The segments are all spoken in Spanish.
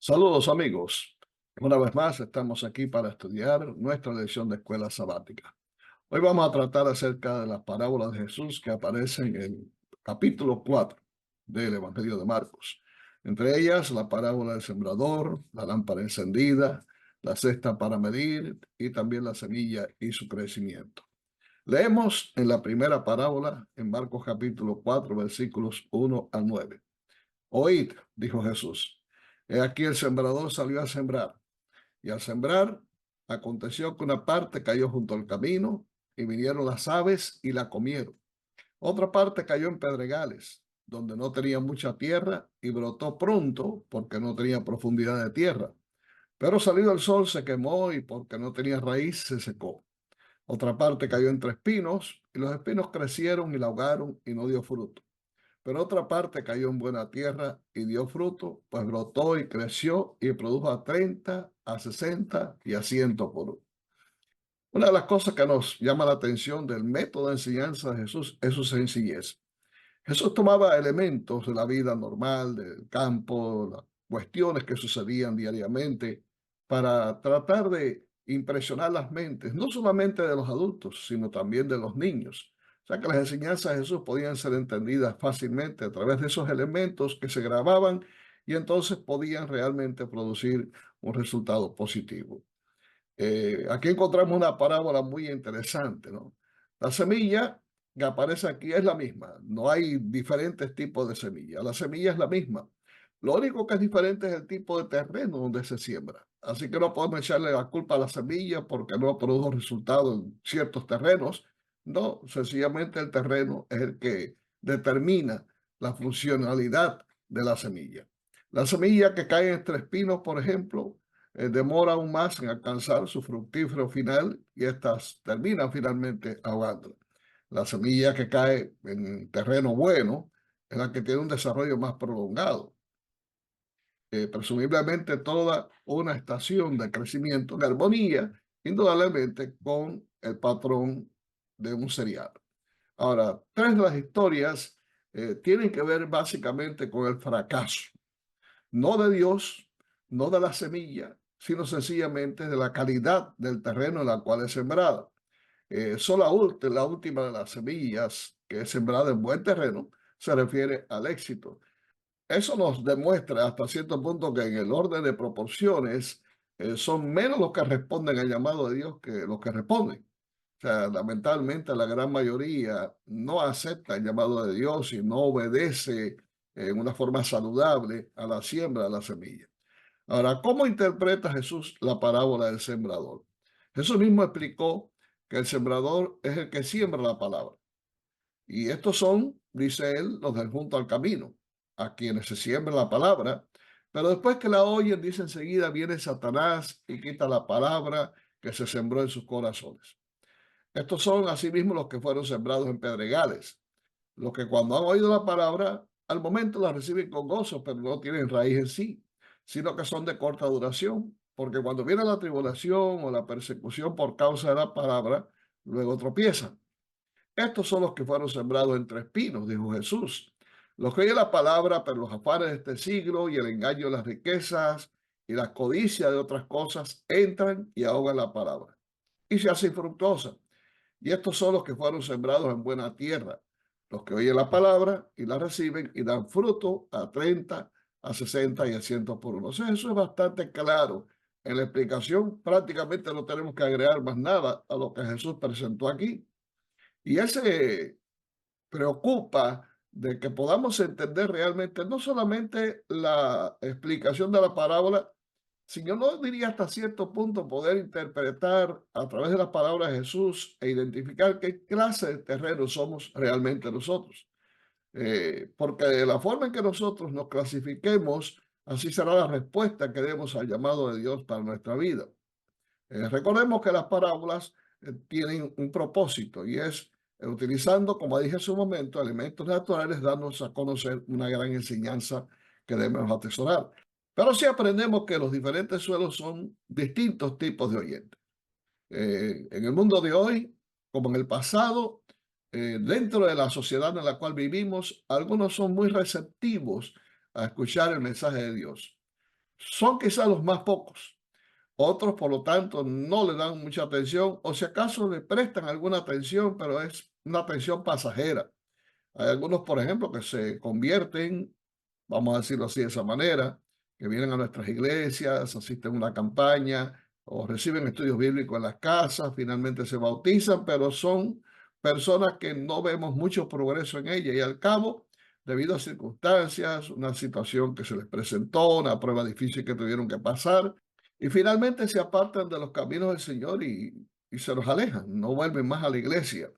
Saludos amigos. Una vez más estamos aquí para estudiar nuestra lección de escuela sabática. Hoy vamos a tratar acerca de las parábolas de Jesús que aparecen en el capítulo 4 del Evangelio de Marcos. Entre ellas la parábola del sembrador, la lámpara encendida, la cesta para medir y también la semilla y su crecimiento. Leemos en la primera parábola en Marcos capítulo 4 versículos 1 a 9. Oíd, dijo Jesús, he aquí el sembrador salió a sembrar, y al sembrar, aconteció que una parte cayó junto al camino, y vinieron las aves y la comieron. Otra parte cayó en pedregales, donde no tenía mucha tierra, y brotó pronto, porque no tenía profundidad de tierra. Pero salido el sol se quemó, y porque no tenía raíz, se secó. Otra parte cayó entre espinos, y los espinos crecieron y la ahogaron, y no dio fruto. Pero otra parte cayó en buena tierra y dio fruto, pues brotó y creció y produjo a 30, a 60 y a 100 por uno. Una de las cosas que nos llama la atención del método de enseñanza de Jesús es su sencillez. Jesús tomaba elementos de la vida normal, del campo, las cuestiones que sucedían diariamente, para tratar de impresionar las mentes, no solamente de los adultos, sino también de los niños. O sea que las enseñanzas de Jesús podían ser entendidas fácilmente a través de esos elementos que se grababan y entonces podían realmente producir un resultado positivo. Aquí encontramos una parábola muy interesante, ¿no? La semilla que aparece aquí es la misma, no hay diferentes tipos de semilla, la semilla es la misma. Lo único que es diferente es el tipo de terreno donde se siembra. Así que no podemos echarle la culpa a la semilla porque no produjo resultado en ciertos terrenos. No, sencillamente el terreno es el que determina la funcionalidad de la semilla. La semilla que cae entre espinos, por ejemplo, demora aún más en alcanzar su fructífero final y estas terminan finalmente ahogándola. La semilla que cae en terreno bueno es la que tiene un desarrollo más prolongado, presumiblemente toda una estación de crecimiento en armonía, indudablemente con el patrón de un cereal. Ahora, tres de las historias tienen que ver básicamente con el fracaso, no de Dios, no de la semilla, sino sencillamente de la calidad del terreno en la cual es sembrada. Solo la última de las semillas que es sembrada en buen terreno se refiere al éxito. Eso nos demuestra hasta cierto punto que en el orden de proporciones son menos los que responden al llamado de Dios que los que responden. O sea, lamentablemente la gran mayoría no acepta el llamado de Dios y no obedece en una forma saludable a la siembra de la semilla. Ahora, ¿cómo interpreta Jesús la parábola del sembrador? Jesús mismo explicó que el sembrador es el que siembra la palabra. Y estos son, dice él, los del junto al camino, a quienes se siembra la palabra. Pero después que la oyen, dice enseguida, viene Satanás y quita la palabra que se sembró en sus corazones. Estos son asimismo los que fueron sembrados en pedregales, los que cuando han oído la palabra, al momento la reciben con gozo, pero no tienen raíz en sí, sino que son de corta duración, porque cuando viene la tribulación o la persecución por causa de la palabra, luego tropiezan. Estos son los que fueron sembrados entre espinos, dijo Jesús. Los que oyen la palabra, pero los afanes de este siglo y el engaño de las riquezas y la codicia de otras cosas entran y ahogan la palabra y se hace infructuosa. Y estos son los que fueron sembrados en buena tierra, los que oyen la palabra y la reciben y dan fruto a 30, a 60 y a 100 por uno. O sea, eso es bastante claro. En la explicación prácticamente no tenemos que agregar más nada a lo que Jesús presentó aquí. Y él se preocupa de que podamos entender realmente no solamente la explicación de la parábola, sino no diría hasta cierto punto poder interpretar a través de las palabras de Jesús e identificar qué clase de terreno somos realmente nosotros. Porque de la forma en que nosotros nos clasifiquemos, así será la respuesta que demos al llamado de Dios para nuestra vida. Recordemos que las parábolas tienen un propósito y es utilizando, como dije hace un momento, elementos naturales, darnos a conocer una gran enseñanza que debemos atesorar. Pero sí aprendemos que los diferentes suelos son distintos tipos de oyentes. En el mundo de hoy, como en el pasado, dentro de la sociedad en la cual vivimos, algunos son muy receptivos a escuchar el mensaje de Dios. son quizás los más pocos. Otros, por lo tanto, no le dan mucha atención o si acaso le prestan alguna atención, pero es una atención pasajera. Hay algunos, por ejemplo, que se convierten, vamos a decirlo así de esa manera, que vienen a nuestras iglesias, asisten a una campaña o reciben estudios bíblicos en las casas, finalmente se bautizan, pero son personas que no vemos mucho progreso en ellas y al cabo, debido a circunstancias, una situación que se les presentó, una prueba difícil que tuvieron que pasar, y finalmente se apartan de los caminos del Señor y se los alejan, no vuelven más a la iglesia.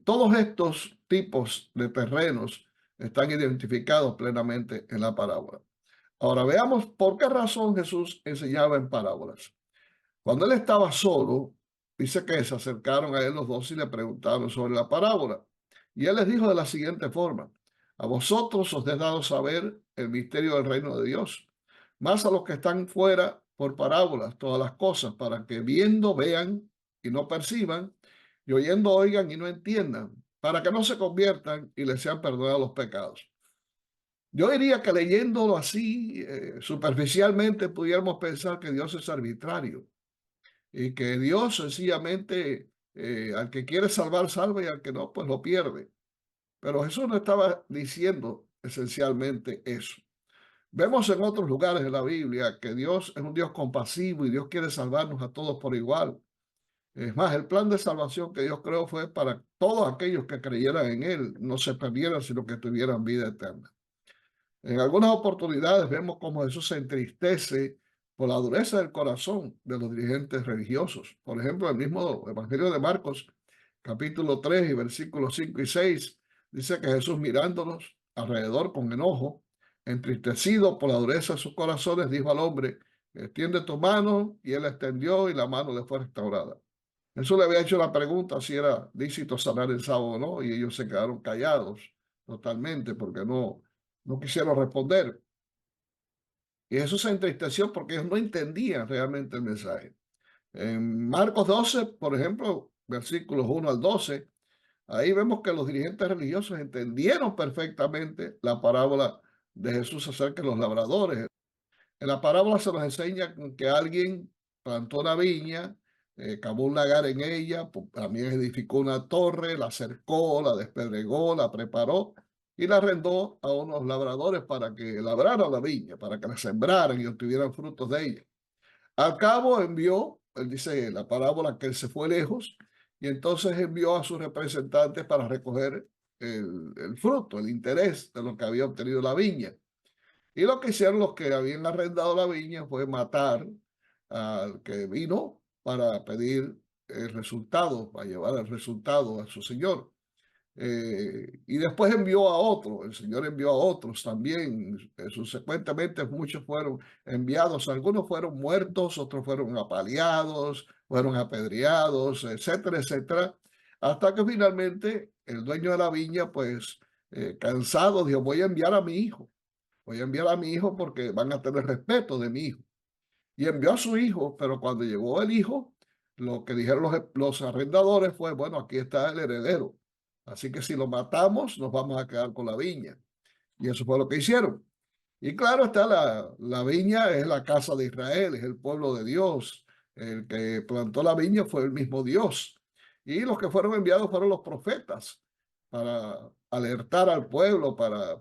Todos estos tipos de terrenos están identificados plenamente en la parábola. Ahora veamos por qué razón Jesús enseñaba en parábolas. Cuando él estaba solo, dice que se acercaron a él los dos y le preguntaron sobre la parábola. Y él les dijo de la siguiente forma: a vosotros os he dado saber el misterio del reino de Dios, más a los que están fuera por parábolas todas las cosas, para que viendo vean y no perciban, y oyendo oigan y no entiendan, para que no se conviertan y les sean perdonados los pecados. Yo diría que leyéndolo así, superficialmente, pudiéramos pensar que Dios es arbitrario y que Dios sencillamente al que quiere salvar, salva y al que no, pues lo pierde. Pero Jesús no estaba diciendo esencialmente eso. Vemos en otros lugares de la Biblia que Dios es un Dios compasivo y Dios quiere salvarnos a todos por igual. Es más, el plan de salvación que Dios creó fue para todos aquellos que creyeran en Él, no se perdieran, sino que tuvieran vida eterna. En algunas oportunidades vemos cómo Jesús se entristece por la dureza del corazón de los dirigentes religiosos. Por ejemplo, el mismo Evangelio de Marcos, capítulo 3 y versículos 5 y 6, dice que Jesús mirándolos alrededor con enojo, entristecido por la dureza de sus corazones, dijo al hombre: extiende tu mano, y él la extendió y la mano le fue restaurada. Jesús le había hecho la pregunta si era lícito sanar el sábado o no, y ellos se quedaron callados totalmente porque no quisieron responder. Y Jesús se entristeció porque ellos no entendían realmente el mensaje. En Marcos 12, por ejemplo, versículos 1 al 12, ahí vemos que los dirigentes religiosos entendieron perfectamente la parábola de Jesús acerca de los labradores. En la parábola se nos enseña que alguien plantó una viña, cavó un lagar en ella, también edificó una torre, la cercó, la despedregó, la preparó y la arrendó a unos labradores para que labraran la viña, para que la sembraran y obtuvieran frutos de ella. Al cabo envió, él dice en la parábola que él se fue lejos y entonces envió a sus representantes para recoger el fruto, el interés de lo que había obtenido la viña. Y lo que hicieron los que habían arrendado la viña fue matar al que vino para pedir el resultado, para llevar el resultado a su señor. Y después envió a otro, el Señor envió a otros también. Subsecuentemente muchos fueron enviados, algunos fueron muertos, otros fueron apaleados, fueron apedreados, etcétera, etcétera, hasta que finalmente el dueño de la viña, pues cansado, dijo: voy a enviar a mi hijo. Voy a enviar a mi hijo porque van a tener respeto de mi hijo. Y envió a su hijo, pero cuando llegó el hijo, lo que dijeron los arrendadores fue: bueno, aquí está el heredero. Así que si lo matamos, nos vamos a quedar con la viña. Y eso fue lo que hicieron. Y claro está, la viña es la casa de Israel, es el pueblo de Dios. El que plantó la viña fue el mismo Dios. Y los que fueron enviados fueron los profetas para alertar al pueblo, para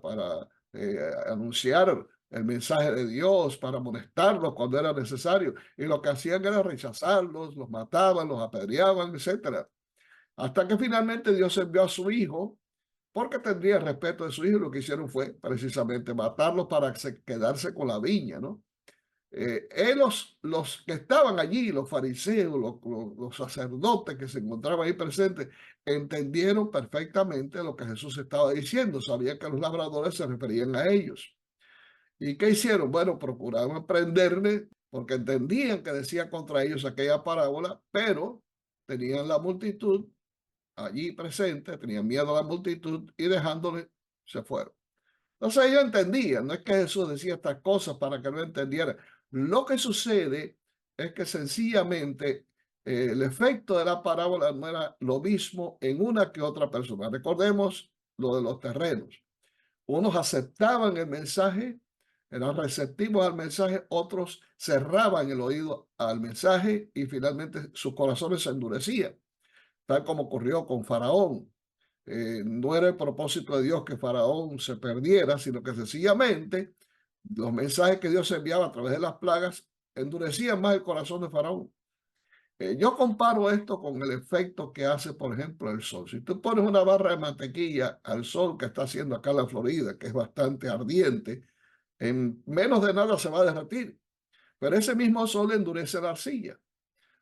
anunciar el mensaje de Dios, para amonestarlos cuando era necesario. Y lo que hacían era rechazarlos, los mataban, los apedreaban, etcétera. Hasta que finalmente Dios envió a su hijo, porque tendría el respeto de su hijo. Lo que hicieron fue precisamente matarlos para quedarse con la viña, ¿no? Los que estaban allí, los fariseos, los sacerdotes que se encontraban ahí presentes, entendieron perfectamente lo que Jesús estaba diciendo. Sabían que los labradores se referían a ellos. ¿Y qué hicieron? Bueno, procuraban aprenderle porque entendían que decía contra ellos aquella parábola, pero tenían la multitud allí presente, tenían miedo a la multitud y dejándole se fueron. Entonces ellos entendían, no es que Jesús decía estas cosas para que no entendieran. Lo que sucede es que sencillamente el efecto de la parábola no era lo mismo en una que otra persona. Recordemos lo de los terrenos. Unos aceptaban el mensaje, eran receptivos al mensaje, otros cerraban el oído al mensaje y finalmente sus corazones se endurecían, tal como ocurrió con Faraón. No era el propósito de Dios que Faraón se perdiera, sino que sencillamente los mensajes que Dios enviaba a través de las plagas endurecían más el corazón de Faraón. Yo comparo esto con el efecto que hace, por ejemplo, el sol. Si tú pones una barra de mantequilla al sol que está haciendo acá en la Florida, que es bastante ardiente, en menos de nada se va a derretir. Pero ese mismo sol endurece la arcilla.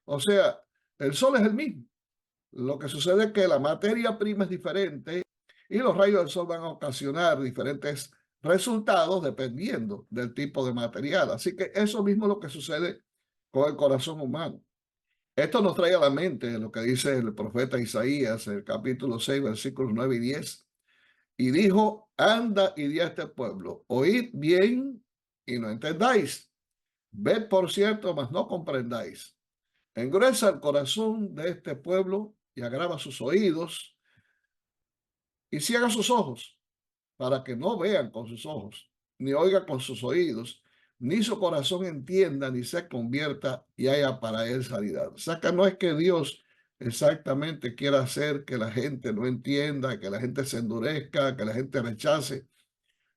O sea, el sol es el mismo. Lo que sucede es que la materia prima es diferente y los rayos del sol van a ocasionar diferentes resultados dependiendo del tipo de material. Así que eso mismo es lo que sucede con el corazón humano. Esto nos trae a la mente lo que dice el profeta Isaías, el capítulo 6, versículos 9 y 10. Y dijo, anda y di a este pueblo, oíd bien y no entendáis. Ved por cierto, mas no comprendáis. Engruesa el corazón de este pueblo y agrava sus oídos y ciega sus ojos para que no vean con sus ojos, ni oiga con sus oídos, ni su corazón entienda, ni se convierta y haya para él salida. O sea que no es que Dios exactamente quiera hacer que la gente no entienda, que la gente se endurezca, que la gente rechace.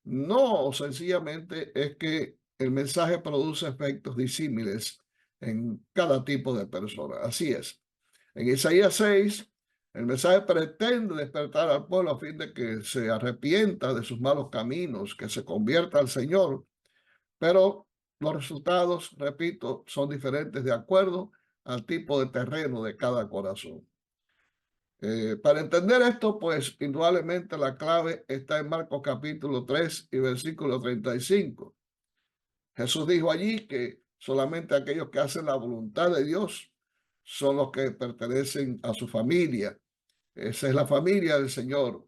No, sencillamente es que el mensaje produce efectos disímiles en cada tipo de persona. Así es. En Isaías 6, el mensaje pretende despertar al pueblo a fin de que se arrepienta de sus malos caminos, que se convierta al Señor, pero los resultados, repito, son diferentes de acuerdo al tipo de terreno de cada corazón. Para entender esto, pues indudablemente la clave está en Marcos capítulo 3 y versículo 35. Jesús dijo allí que solamente aquellos que hacen la voluntad de Dios son los que pertenecen a su familia. Esa es la familia del Señor.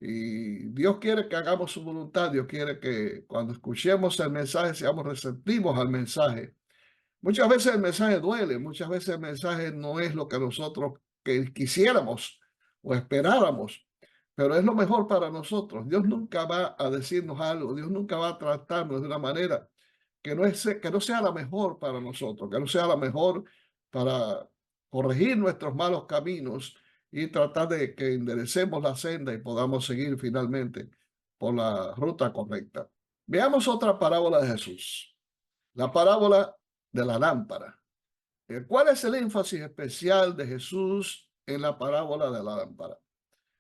Y Dios quiere que hagamos su voluntad. Dios quiere que cuando escuchemos el mensaje seamos receptivos al mensaje. Muchas veces el mensaje duele, muchas veces el mensaje no es lo que nosotros quisiéramos o esperáramos, pero es lo mejor para nosotros. Dios nunca va a decirnos algo, Dios nunca va a tratarnos de una manera que no sea la mejor para nosotros, que no sea la mejor para corregir nuestros malos caminos y tratar de que enderecemos la senda y podamos seguir finalmente por la ruta correcta. Veamos otra parábola de Jesús, la parábola de la lámpara. ¿Cuál es el énfasis especial de Jesús en la parábola de la lámpara?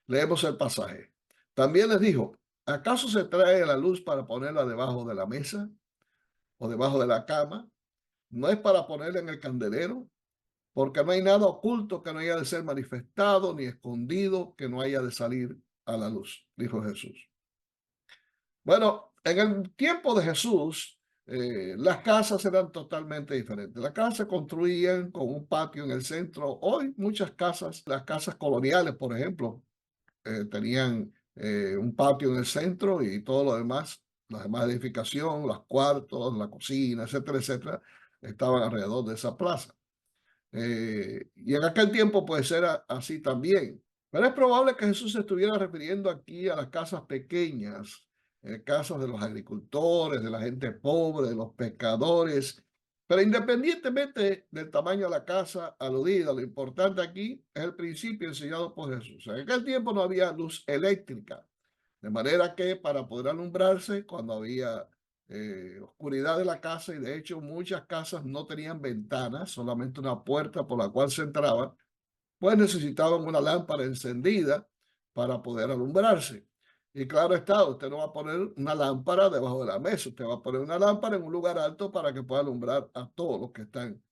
Leemos el pasaje. También les dijo, ¿acaso se trae la luz para ponerla debajo de la mesa o debajo de la cama? ¿No es para ponerla en el candelero? Porque no hay nada oculto que no haya de ser manifestado, ni escondido que no haya de salir a la luz, dijo Jesús. Bueno, en el tiempo de Jesús, las casas eran totalmente diferentes. Las casas se construían con un patio en el centro. Hoy muchas casas, las casas coloniales, por ejemplo, tenían un patio en el centro y todo lo demás, la demás edificación, los cuartos, la cocina, etcétera, etcétera, estaban alrededor de esa plaza. Y en aquel tiempo pues era así también. Pero es probable que Jesús se estuviera refiriendo aquí a las casas pequeñas, casas de los agricultores, de la gente pobre, de los pescadores. Pero independientemente del tamaño de la casa aludida, lo importante aquí es el principio enseñado por Jesús. En aquel tiempo no había luz eléctrica, de manera que para poder alumbrarse, cuando había oscuridad de la casa, y de hecho muchas casas no tenían ventanas, solamente una puerta por la cual se entraba, pues necesitaban una lámpara encendida para poder alumbrarse. Y claro está, usted no va a poner una lámpara debajo de la mesa, usted va a poner una lámpara en un lugar alto para que pueda alumbrar a todos los que están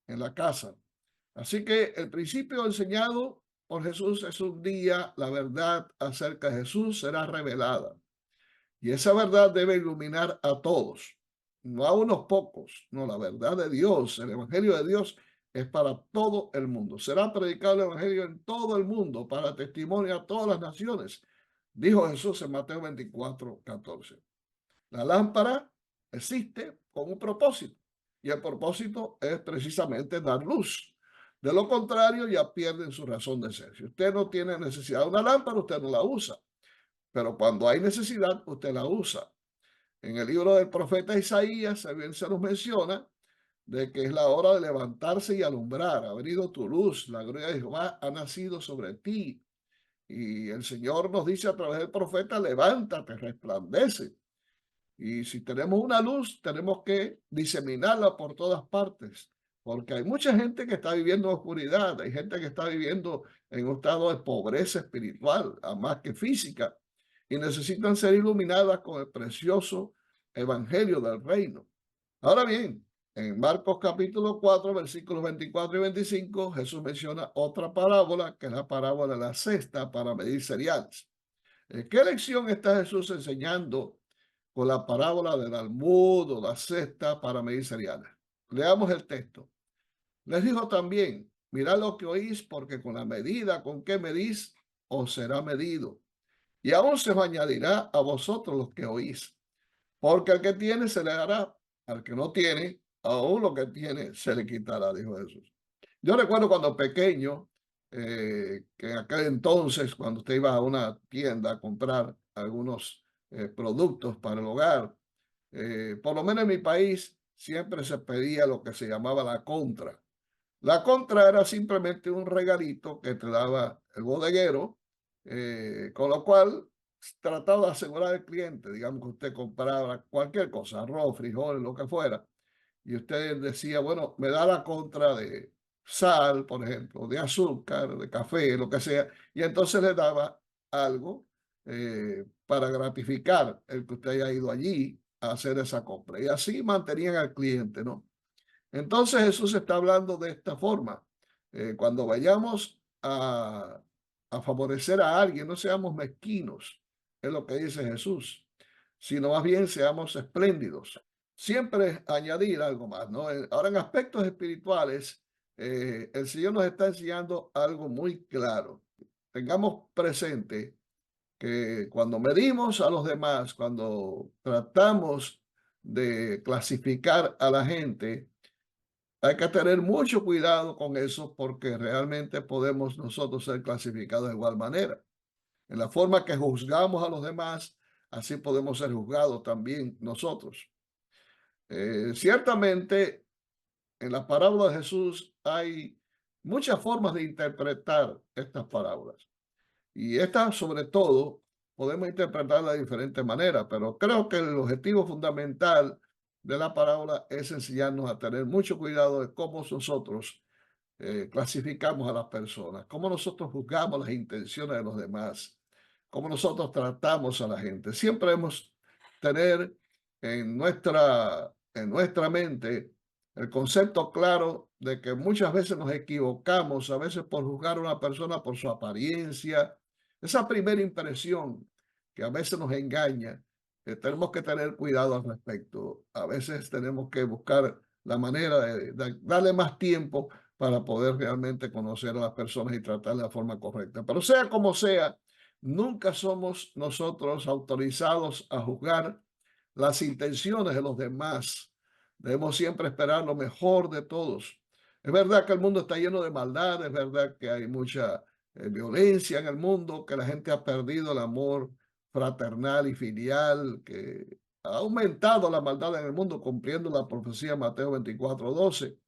en la casa. Así que el principio enseñado por Jesús es un día, la verdad acerca de Jesús será revelada. Y esa verdad debe iluminar a todos, no a unos pocos. No, la verdad de Dios, el Evangelio de Dios es para todo el mundo. Será predicado el Evangelio en todo el mundo para testimonio a todas las naciones, dijo Jesús en Mateo 24:14. La lámpara existe con un propósito y el propósito es precisamente dar luz. De lo contrario, ya pierden su razón de ser. Si usted no tiene necesidad de una lámpara, usted no la usa. Pero cuando hay necesidad, usted la usa. En el libro del profeta Isaías también se nos menciona de que es la hora de levantarse y alumbrar. Ha venido tu luz, la gloria de Jehová ha nacido sobre ti. Y el Señor nos dice a través del profeta, levántate, resplandece. Y si tenemos una luz, tenemos que diseminarla por todas partes, porque hay mucha gente que está viviendo en oscuridad, hay gente que está viviendo en un estado de pobreza espiritual, a más que física, y necesitan ser iluminadas con el precioso evangelio del reino. Ahora bien, en Marcos capítulo 4, versículos 24 y 25, Jesús menciona otra parábola, que es la parábola de la cesta para medir cereales. ¿Qué lección está Jesús enseñando con la parábola del almud o la cesta para medir cereales? Leamos el texto. Les dijo también, mirad lo que oís, porque con la medida con que medís, os será medido. Y aún se os añadirá a vosotros los que oís. Porque al que tiene se le dará, al que no tiene, aún lo que tiene se le quitará, dijo Jesús. Yo recuerdo cuando pequeño, que en aquel entonces, cuando usted iba a una tienda a comprar algunos productos para el hogar, por lo menos en mi país, siempre se pedía lo que se llamaba la contra. La contra era simplemente un regalito que te daba el bodeguero, con lo cual trataba de asegurar al cliente, digamos que usted compraba cualquier cosa, arroz, frijoles, lo que fuera, y usted decía, bueno, me da la contra de sal, por ejemplo, de azúcar, de café, lo que sea, y entonces le daba algo para gratificar el que usted haya ido allí a hacer esa compra. Y así mantenían al cliente, ¿no? Entonces Jesús está hablando de esta forma. Cuando vayamos a favorecer a alguien, no seamos mezquinos, es lo que dice Jesús, sino más bien seamos espléndidos. Siempre añadir algo más, ¿no? Ahora en aspectos espirituales, el Señor nos está enseñando algo muy claro. Tengamos presente que cuando medimos a los demás, cuando tratamos de clasificar a la gente, hay que tener mucho cuidado con eso porque realmente podemos nosotros ser clasificados de igual manera. En la forma que juzgamos a los demás, así podemos ser juzgados también nosotros. Ciertamente, en la parábola de Jesús hay muchas formas de interpretar estas parábolas. Y esta, sobre todo, podemos interpretarla de diferentes maneras, pero creo que el objetivo fundamental de la parábola es enseñarnos a tener mucho cuidado de cómo nosotros clasificamos a las personas, cómo nosotros juzgamos las intenciones de los demás, cómo nosotros tratamos a la gente. Siempre debemos tener en nuestra mente el concepto claro de que muchas veces nos equivocamos, a veces por juzgar a una persona por su apariencia, esa primera impresión que a veces nos engaña. Tenemos que tener cuidado al respecto. A veces tenemos que buscar la manera de darle más tiempo para poder realmente conocer a las personas y tratar de la forma correcta. Pero sea como sea, nunca somos nosotros autorizados a juzgar las intenciones de los demás. Debemos siempre esperar lo mejor de todos. Es verdad que el mundo está lleno de maldad, es verdad que hay mucha violencia en el mundo, que la gente ha perdido el amor fraternal y filial, que ha aumentado la maldad en el mundo cumpliendo la profecía de Mateo 24:12.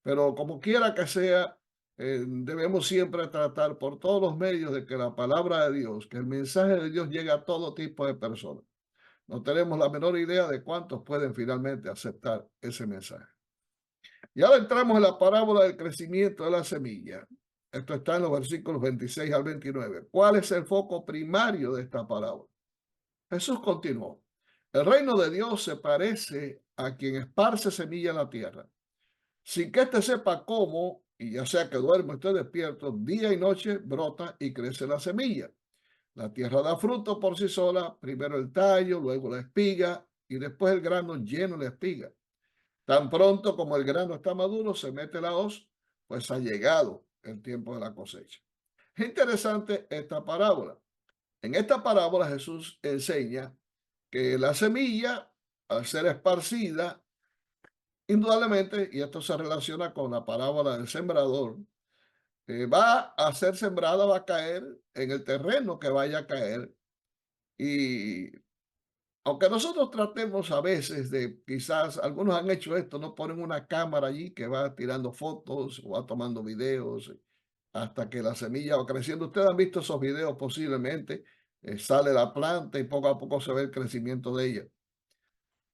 Pero como quiera que sea, debemos siempre tratar por todos los medios de que la palabra de Dios, que el mensaje de Dios llegue a todo tipo de personas. No tenemos la menor idea de cuántos pueden finalmente aceptar ese mensaje. Y ahora entramos en la parábola del crecimiento de la semilla. Esto está en los versículos 26 al 29. ¿Cuál es el foco primario de esta parábola? Jesús continuó. El reino de Dios se parece a quien esparce semilla en la tierra sin que éste sepa cómo, y ya sea que duerme o esté despierto, día y noche brota y crece la semilla. La tierra da fruto por sí sola, primero el tallo, luego la espiga y después el grano lleno de espiga. Tan pronto como el grano está maduro, se mete la hoz, pues ha llegado el tiempo de la cosecha. Es interesante esta parábola. En esta parábola Jesús enseña que la semilla, al ser esparcida, indudablemente, y esto se relaciona con la parábola del sembrador, va a ser sembrada, va a caer en el terreno que vaya a caer y Aunque nosotros tratemos a veces de, quizás algunos han hecho esto, no ponen una cámara allí que va tirando fotos o va tomando videos hasta que la semilla va creciendo. Ustedes han visto esos videos posiblemente, sale la planta y poco a poco se ve el crecimiento de ella.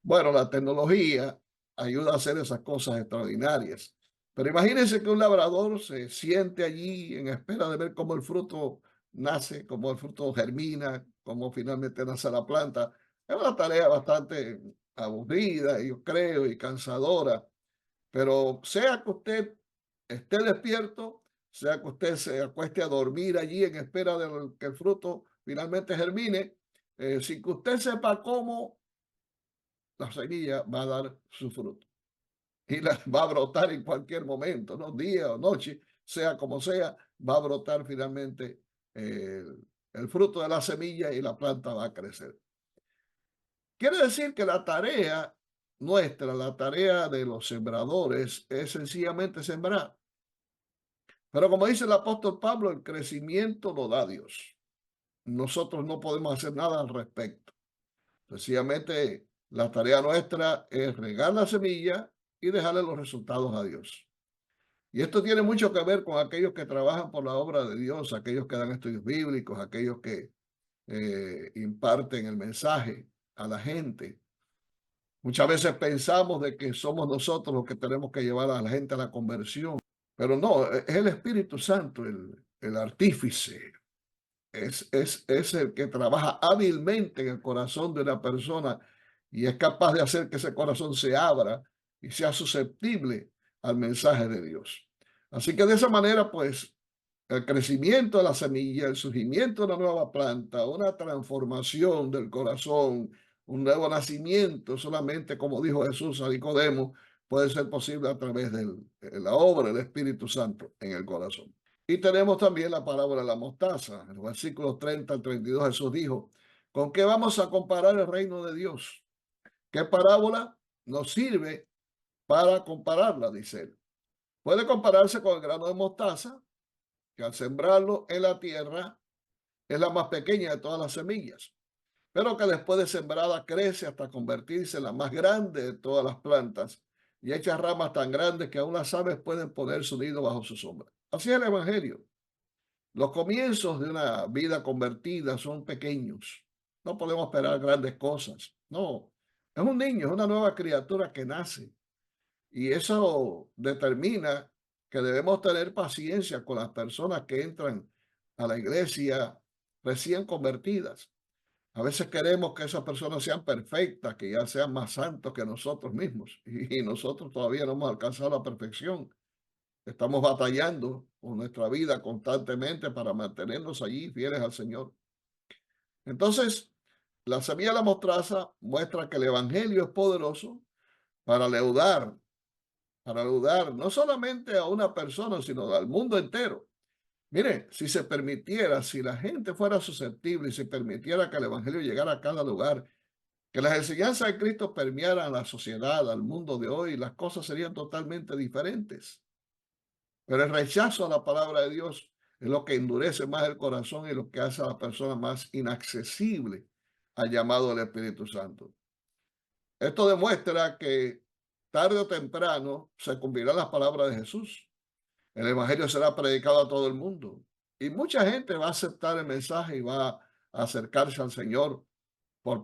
Bueno, la tecnología ayuda a hacer esas cosas extraordinarias. Pero imagínense que un labrador se siente allí en espera de ver cómo el fruto nace, cómo el fruto germina, cómo finalmente nace la planta. Es una tarea bastante aburrida, yo creo, y cansadora. Pero sea que usted esté despierto, sea que usted se acueste a dormir allí en espera de que el fruto finalmente germine, sin que usted sepa cómo, la semilla va a dar su fruto y la, va a brotar en cualquier momento, ¿no? Día o noche, sea como sea, va a brotar finalmente el fruto de la semilla y la planta va a crecer. Quiere decir que la tarea nuestra, la tarea de los sembradores es sencillamente sembrar. Pero como dice el apóstol Pablo, el crecimiento lo da Dios. Nosotros no podemos hacer nada al respecto. Sencillamente, la tarea nuestra es regar la semilla y dejarle los resultados a Dios. Y esto tiene mucho que ver con aquellos que trabajan por la obra de Dios, aquellos que dan estudios bíblicos, aquellos que imparten el mensaje a la gente. Muchas veces pensamos de que somos nosotros los que tenemos que llevar a la gente a la conversión, pero no, es el Espíritu Santo, el artífice, es el que trabaja hábilmente en el corazón de una persona y es capaz de hacer que ese corazón se abra y sea susceptible al mensaje de Dios. Así que de esa manera, pues, el crecimiento de la semilla, el surgimiento de una nueva planta, una transformación del corazón, un nuevo nacimiento, solamente como dijo Jesús a Nicodemo, puede ser posible a través de la obra del Espíritu Santo en el corazón. Y tenemos también la parábola de la mostaza. En los versículos 30 al 32 Jesús dijo, ¿con qué vamos a comparar el reino de Dios? ¿Qué parábola nos sirve para compararla? Dice él. Puede compararse con el grano de mostaza, que al sembrarlo en la tierra es la más pequeña de todas las semillas, pero que después de sembrada crece hasta convertirse en la más grande de todas las plantas y echa ramas tan grandes que aún las aves pueden poner su nido bajo su sombra. Así es el Evangelio. Los comienzos de una vida convertida son pequeños. No podemos esperar grandes cosas. No, es un niño, es una nueva criatura que nace. Y eso determina que debemos tener paciencia con las personas que entran a la iglesia recién convertidas. A veces queremos que esas personas sean perfectas, que ya sean más santos que nosotros mismos. Y nosotros todavía no hemos alcanzado la perfección. Estamos batallando con nuestra vida constantemente para mantenernos allí fieles al Señor. Entonces, la semilla de la mostaza muestra que el Evangelio es poderoso para leudar no solamente a una persona, sino al mundo entero. Mire, si se permitiera, si la gente fuera susceptible y se permitiera que el Evangelio llegara a cada lugar, que las enseñanzas de Cristo permearan a la sociedad, al mundo de hoy, las cosas serían totalmente diferentes. Pero el rechazo a la palabra de Dios es lo que endurece más el corazón y lo que hace a la persona más inaccesible al llamado del Espíritu Santo. Esto demuestra que tarde o temprano se cumplirán las palabras de Jesús. El Evangelio será predicado a todo el mundo y mucha gente va a aceptar el mensaje y va a acercarse al Señor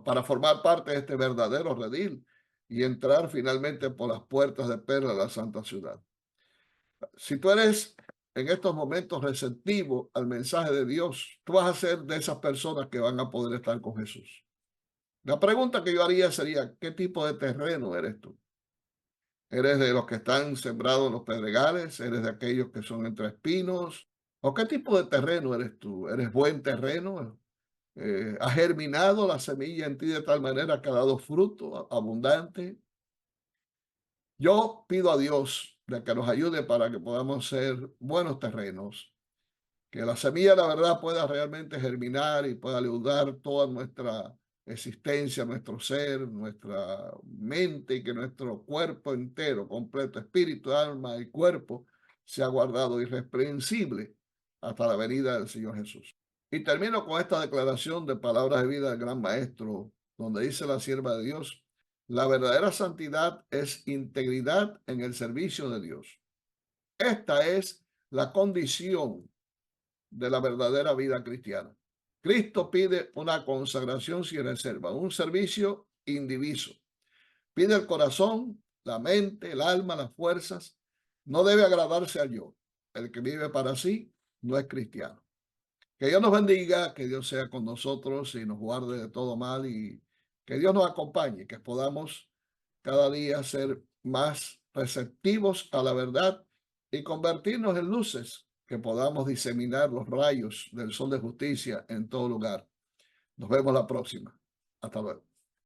para formar parte de este verdadero redil y entrar finalmente por las puertas de perla de la santa ciudad. Si tú eres en estos momentos receptivo al mensaje de Dios, tú vas a ser de esas personas que van a poder estar con Jesús. La pregunta que yo haría sería, ¿qué tipo de terreno eres tú? ¿Eres de los que están sembrados en los pedregales? ¿Eres de aquellos que son entre espinos? ¿O qué tipo de terreno eres tú? ¿Eres buen terreno? ¿Ha germinado la semilla en ti de tal manera que ha dado fruto abundante? Yo pido a Dios de que nos ayude para que podamos ser buenos terrenos, que la semilla, la verdad, pueda realmente germinar y pueda ayudar toda nuestra existencia, nuestro ser, nuestra mente y que nuestro cuerpo entero, completo, espíritu, alma y cuerpo, sea guardado irreprensible hasta la venida del Señor Jesús. Y termino con esta declaración de palabras de vida del gran maestro donde dice la sierva de Dios, la verdadera santidad es integridad en el servicio de Dios. Esta es la condición de la verdadera vida cristiana. Cristo pide una consagración sin reserva, un servicio indiviso. Pide el corazón, la mente, el alma, las fuerzas. No debe agradarse al yo. El que vive para sí no es cristiano. Que Dios nos bendiga, que Dios sea con nosotros y nos guarde de todo mal y que Dios nos acompañe, que podamos cada día ser más receptivos a la verdad y convertirnos en luces, que podamos diseminar los rayos del sol de justicia en todo lugar. Nos vemos la próxima. Hasta luego.